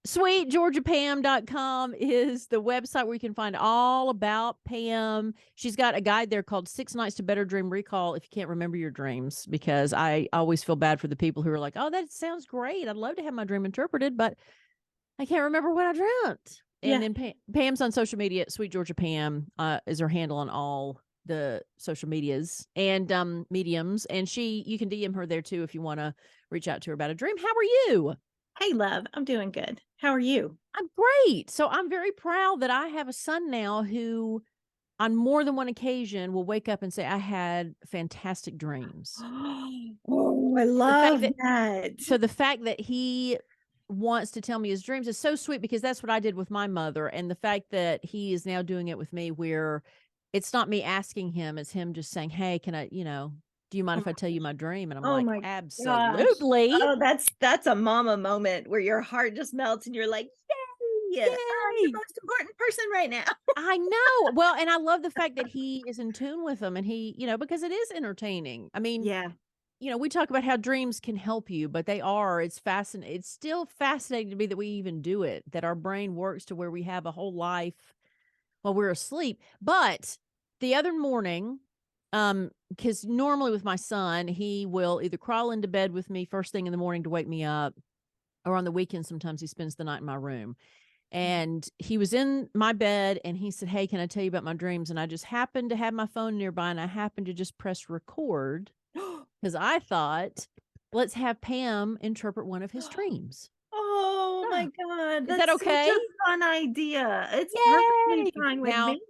sweetgeorgiapam.com is the website where you can find all about Pam. She's got a guide there called 6 Nights to Better Dream Recall if you can't remember your dreams, because I always feel bad for the people who are like, oh, that sounds great. I'd love to have my dream interpreted, but I can't remember what I dreamt. And then Pam's on social media. Sweet Georgia Pam is her handle on all the social medias and mediums. And you can DM her there too if you want to reach out to her about a dream. How are you? Hey, love, I'm doing good. How are you? I'm great. So I'm very proud that I have a son now who, on more than one occasion, will wake up and say, I had fantastic dreams. Oh, I love that. So the fact that he wants to tell me his dreams is so sweet, because that's what I did with my mother. And the fact that he is now doing it with me, where it's not me asking him, it's him just saying, hey, can I, do you mind if I tell you my dream? And I'm like, my absolutely. Gosh. Oh, that's a mama moment where your heart just melts and you're like, yay, I'm the most important person right now. I know. Well, and I love the fact that he is in tune with them, and he, because it is entertaining. I mean, we talk about how dreams can help you, but it's fascinating. It's still fascinating to me that we even do it, that our brain works to where we have a whole life while we're asleep. But the other morning, because normally with my son, he will either crawl into bed with me first thing in the morning to wake me up, or on the weekend, sometimes he spends the night in my room. And he was in my bed and he said, hey, can I tell you about my dreams? And I just happened to have my phone nearby, and I happened to just press record because I thought, let's have Pam interpret one of his dreams. Oh my God. Is that okay? Such a fun idea. It's perfectly fine with me.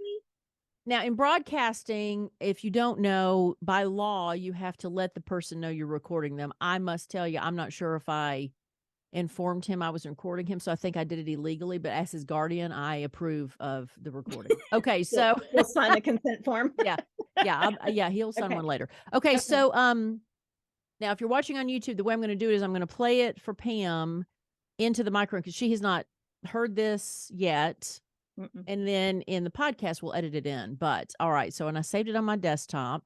Now, in broadcasting, if you don't know, by law, you have to let the person know you're recording them. I must tell you, I'm not sure if I informed him I was recording him, so I think I did it illegally, but as his guardian, I approve of the recording. Okay, so you'll sign a consent form. Yeah, he'll sign one later. Okay, so now if you're watching on YouTube, the way I'm going to do it is I'm going to play it for Pam into the microphone, because she has not heard this yet. And then in the podcast, we'll edit it in. But all right, so, and I saved it on my desktop.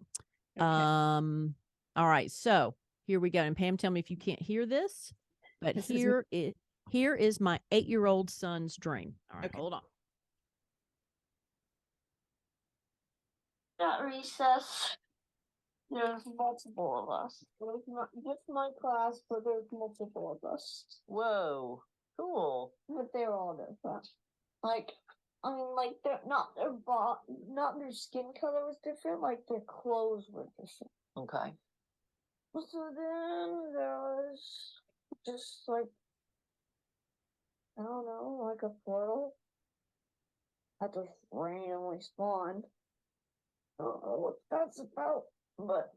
All right, so here we go. And Pam, tell me if you can't hear this. But here is my 8-year-old son's dream. All right, hold on. At recess, there's multiple of us. There's not just my class, but there's multiple of us. Whoa, cool. But they're all different. They're not their skin color was different. Like their clothes were different. Okay. So then there was just like, I don't know, like a portal that just randomly spawned. I don't know what that's about, but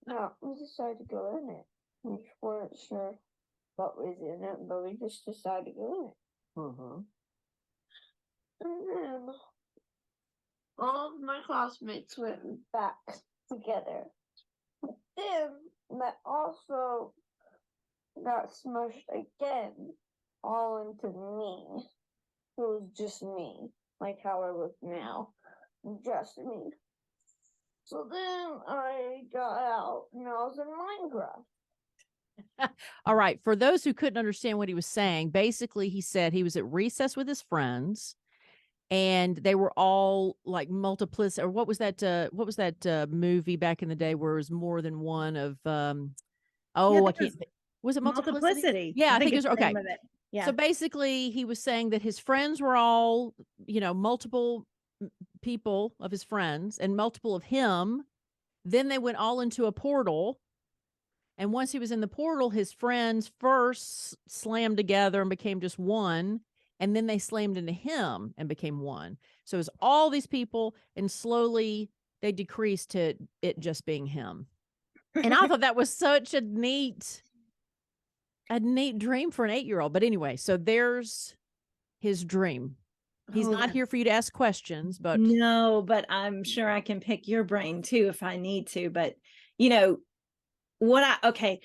no, we decided to go in it. We weren't sure what was in it, but we just decided to go in it. And then all of my classmates went back together. But then that also got smushed again, all into me. It was just me, like how I look now, just me. So then I got out, and I was in Minecraft. All right, for those who couldn't understand what he was saying, basically he said he was at recess with his friends, and they were all like multiplicity, or what was that movie back in the day where it was more than one of I can't think. Was it multiplicity? Yeah, I think it was. Okay. Yeah. So basically he was saying that his friends were all, multiple people of his friends and multiple of him. Then they went all into a portal. And once he was in the portal, his friends first slammed together and became just one. And then they slammed into him and became one. So it was all these people, and slowly they decreased to it just being him. And I thought that was such a neat dream for an 8-year-old. But anyway, so there's his dream. He's not here for you to ask questions, but no, but I'm sure I can pick your brain too if I need to. But okay.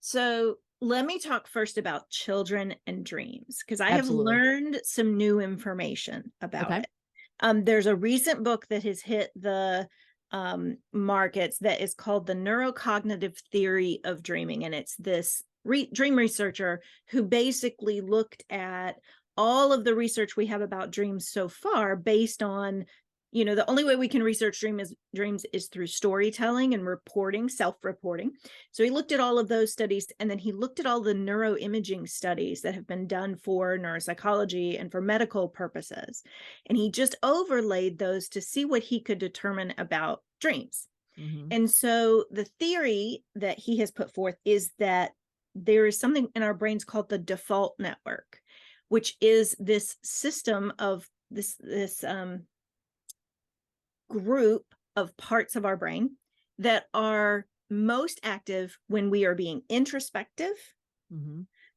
So let me talk first about children and dreams, because I have learned some new information about it. There's a recent book that has hit the markets that is called The Neurocognitive Theory of Dreaming. And it's this dream researcher who basically looked at all of the research we have about dreams so far based on, the only way we can research dreams is through storytelling and reporting, self-reporting. So he looked at all of those studies, and then he looked at all the neuroimaging studies that have been done for neuropsychology and for medical purposes. And he just overlaid those to see what he could determine about dreams. And so the theory that he has put forth is that there is something in our brains called the default network, which is this system of this group of parts of our brain that are most active when we are being introspective.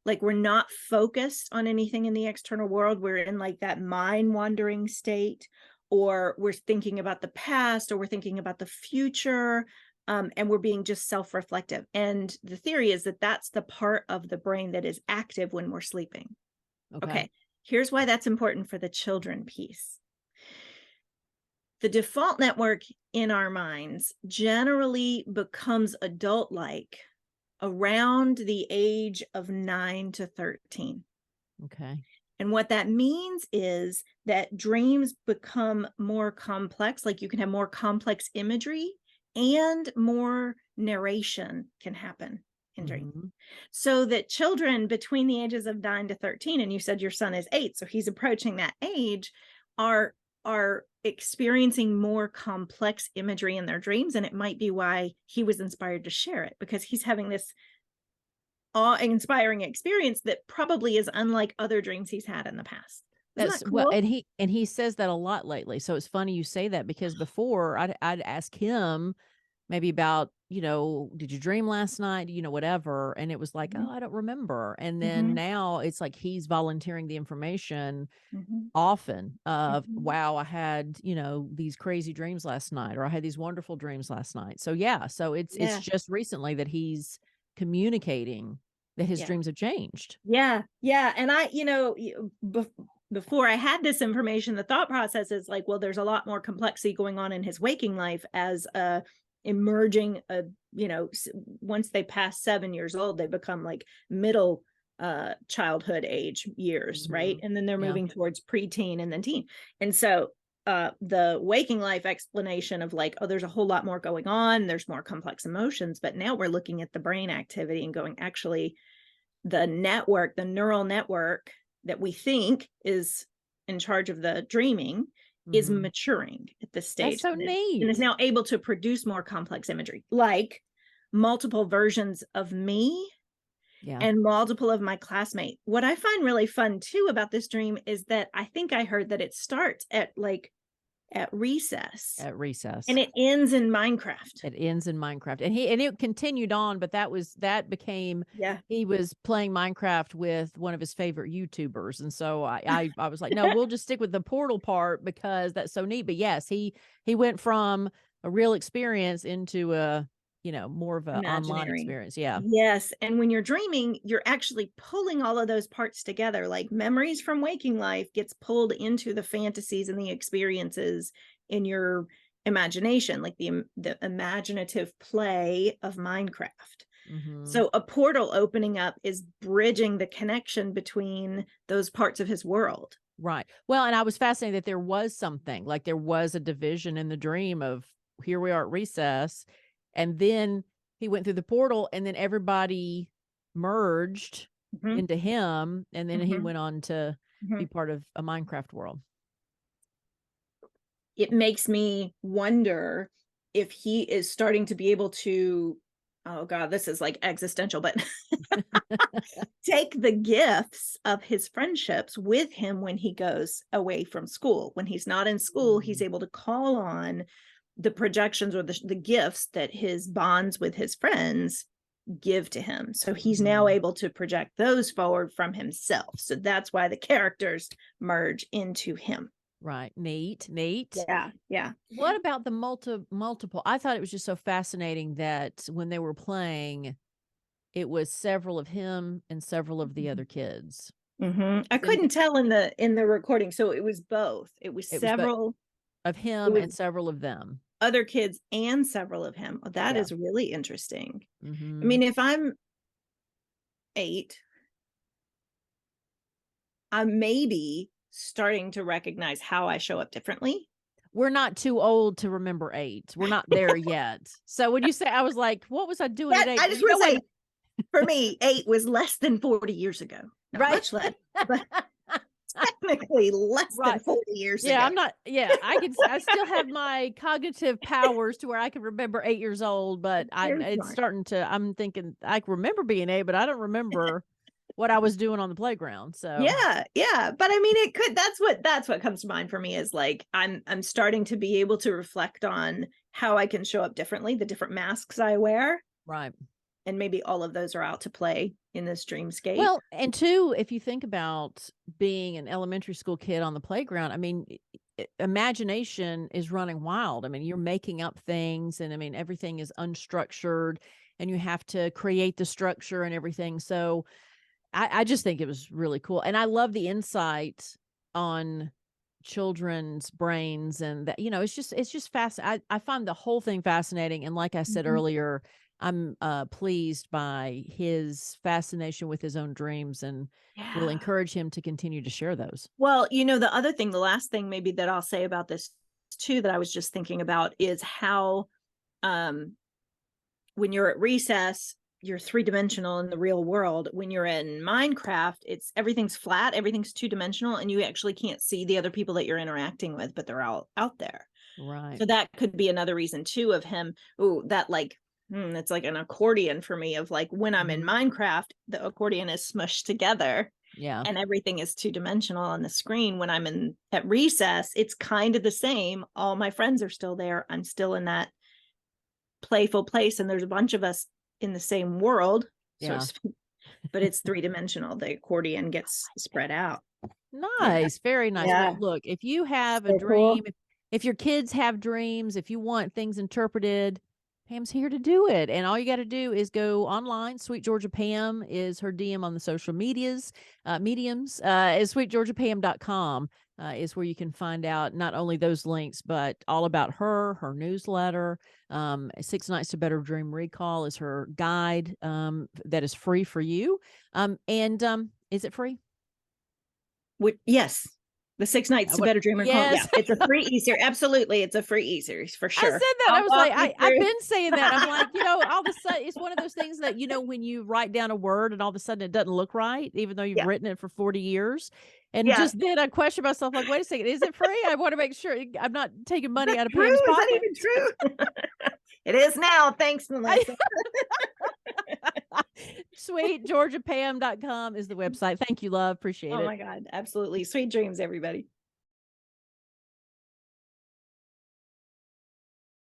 Like we're not focused on anything in the external world. We're in like that mind wandering state, or we're thinking about the past, or we're thinking about the future, and we're being just self-reflective. And the theory is that that's the part of the brain that is active when we're sleeping. Okay. Here's why that's important for the children piece. The default network in our minds generally becomes adult-like around the age of 9 to 13. Okay. And what that means is that dreams become more complex, like you can have more complex imagery and more narration can happen in dreams. So that children between the ages of 9 to 13, and you said your son is 8, so he's approaching that age, are experiencing more complex imagery in their dreams. And it might be why he was inspired to share it, because he's having this awe-inspiring experience that probably is unlike other dreams he's had in the past. That's that cool? well, and he says that a lot lately. So it's funny you say that, because before I'd ask him maybe about, did you dream last night? Whatever. And it was like, oh, I don't remember. And then now it's like he's volunteering the information often of, wow, I had, these crazy dreams last night, or I had these wonderful dreams last night. So yeah, so it's just recently that he's communicating that his dreams have changed. Yeah. And I, before I had this information, the thought process is like, well, there's a lot more complexity going on in his waking life as emerging, once they pass 7 years old, they become like middle childhood age years, right? And then they're moving towards preteen and then teen. And so the waking life explanation of like, oh, there's a whole lot more going on, there's more complex emotions, but now we're looking at the brain activity and going, actually, the neural network that we think is in charge of the dreaming is maturing at this stage. That's so neat. And is now able to produce more complex imagery, like multiple versions of me and multiple of my classmates. What I find really fun too about this dream is that I think I heard that it starts at recess. At recess. And it ends in Minecraft. It ends in Minecraft. And it continued on, but that became, he was playing Minecraft with one of his favorite YouTubers. And so I was like, no, we'll just stick with the portal part because that's so neat. But yes, he went from a real experience into a, more of an online experience. Yeah. Yes. And when you're dreaming, you're actually pulling all of those parts together. Like memories from waking life gets pulled into the fantasies and the experiences in your imagination, like the imaginative play of Minecraft. So a portal opening up is bridging the connection between those parts of his world. Right. Well, and I was fascinated that there was something, like there was a division in the dream of, here we are at recess. And then he went through the portal, and then everybody merged into him. And then he went on to be part of a Minecraft world. It makes me wonder if he is starting to be able to, oh God, this is like existential, but take the gifts of his friendships with him when he goes away from school. When he's not in school, he's able to call on the projections or the gifts that his bonds with his friends give to him. So he's now able to project those forward from himself. So that's why the characters merge into him. Right. Neat. Yeah. What about the multiple? I thought it was just so fascinating that when they were playing, it was several of him and several of the other kids. I couldn't tell in the recording. So it was both. It was several of him and several of them. Other kids and several of him. That is really interesting. I mean, if I'm 8, I'm maybe starting to recognize how I show up differently. We're not too old to remember 8. We're not there yet. So when you say, I was like, what was I doing at 8? I just want to say, for me, 8 was less than 40 years ago. Not right. much less, but technically less than 40 years ago. Yeah, I'm not. Yeah, I still have my cognitive powers to where I can remember 8 years old, but it's starting to. I'm thinking I remember being 8, but I don't remember what I was doing on the playground. So yeah. But I mean, it could. That's what comes to mind for me is like I'm starting to be able to reflect on how I can show up differently, the different masks I wear, right. And maybe all of those are out to play in this dreamscape. Well, and two, if you think about being an elementary school kid on the playground, I mean, imagination is running wild. I mean, you're making up things, and I mean, everything is unstructured, and you have to create the structure and everything. So I just think it was really cool. And I love the insight on children's brains, and that, it's just I find the whole thing fascinating. And like I said earlier, I'm pleased by his fascination with his own dreams, and will encourage him to continue to share those. Well, the last thing maybe that I'll say about this too, that I was just thinking about is how when you're at recess, you're 3-dimensional in the real world. When you're in Minecraft, everything's flat, everything's 2-dimensional, and you actually can't see the other people that you're interacting with, but they're all out there. Right. So that could be another reason too of him. It's like an accordion for me of like when I'm in Minecraft, the accordion is smushed together. Yeah. And everything is 2-dimensional on the screen. When I'm at recess, it's kind of the same. All my friends are still there. I'm still in that playful place. And there's a bunch of us in the same world, but it's 3-dimensional. The accordion gets spread out. Nice. Very nice. Yeah. Well, look, if you have a dream, if your kids have dreams, if you want things interpreted, Pam's here to do it. And all you got to do is go online. Sweet Georgia Pam is her DM on the social mediums. Is sweetgeorgiapam.com is where you can find out not only those links, but all about her newsletter. 6 Nights to Better Dream Recall is her guide that is free for you. Is it free? Yes. The 6 Nights to Better Dream Recall. Yes. Yeah, it's a free e-series. Absolutely. It's a free e-series for sure. I said that. I was like, I've been saying that. I'm like, all of a sudden, it's one of those things that, when you write down a word and all of a sudden it doesn't look right, even though you've written it for 40 years. And just then I question myself, like, wait a second, is it free? I want to make sure I'm not taking money out of Pam's pocket. Is that even true? It is now. Thanks, Melissa. SweetGeorgiaPam.com is the website. Thank you, love. Appreciate it. Oh my God. Absolutely. Sweet dreams, everybody.